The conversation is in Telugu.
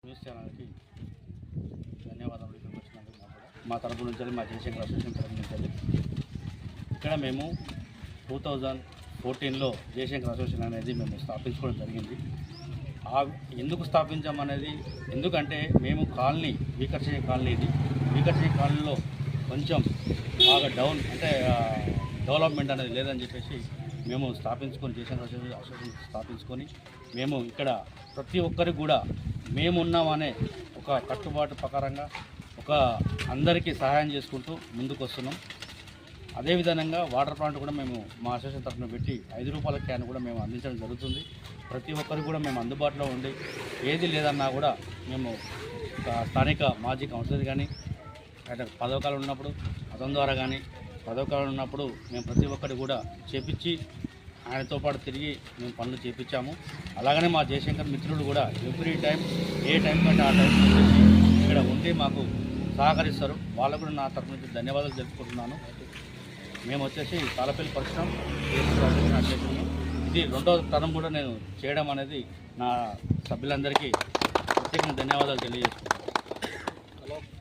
న్యూస్ ఛానల్కి ధన్యవాదాలు. ఇక్కడికి వచ్చినందుకు మా తరపు నుంచి మా జయశంకర్ అసోసియేషన్ తరపు నుంచి ఇక్కడ మేము 2014లో జయశంకర్ అసోసియేషన్ అనేది మేము స్థాపించుకోవడం జరిగింది. ఎందుకు స్థాపించామనేది ఎందుకంటే మేము కాలనీ వీకర్షణ కాలనీ ఇది వీకర్షణ కాలనీలో కొంచెం బాగా డౌన్ అంటే డెవలప్మెంట్ అనేది లేదని చెప్పేసి మేము స్థాపించుకొని జయశంకర్ అసోసియేషన్ స్థాపించుకొని మేము ఇక్కడ ప్రతి ఒక్కరికి కూడా మేమున్నామనే ఒక కట్టుబాటు ప్రకారంగా ఒక అందరికీ సహాయం చేసుకుంటూ ముందుకు వస్తున్నాం. అదేవిధంగా వాటర్ ప్లాంట్ కూడా మేము మా అసోసియేషన్ తరఫున పెట్టి 5 రూపాయల క్యాన్ కూడా మేము అందించడం జరుగుతుంది. ప్రతి ఒక్కరికి కూడా మేము అందుబాటులో ఉండి ఏది లేదన్నా కూడా మేము స్థానిక మాజీ కౌన్సిలర్ కానీ అంటే పదవకాలం ఉన్నప్పుడు అతని ద్వారా కానీ పదవకాలం ఉన్నప్పుడు మేము ప్రతి ఒక్కటి కూడా చేపించి ఆయనతో పాటు తిరిగి మేము పనులు చేపించాము. అలాగనే మా జయశంకర్ మిత్రులు కూడా ఎవ్రీ టైం ఏ టైం కంటే ఆ టైం వచ్చేసి ఇక్కడ ఉండి మాకు సహకరిస్తారు. వాళ్ళకు కూడా నా తరఫు నుంచి ధన్యవాదాలు తెలుపుకుంటున్నాను. మేము వచ్చేసి తాళపల్లి పరిశ్రమ ఇది 2వ తరం కూడా నేను చేయడం అనేది నా సభ్యులందరికీ ప్రత్యేకంగా ధన్యవాదాలు తెలియజేసుకుంటాను.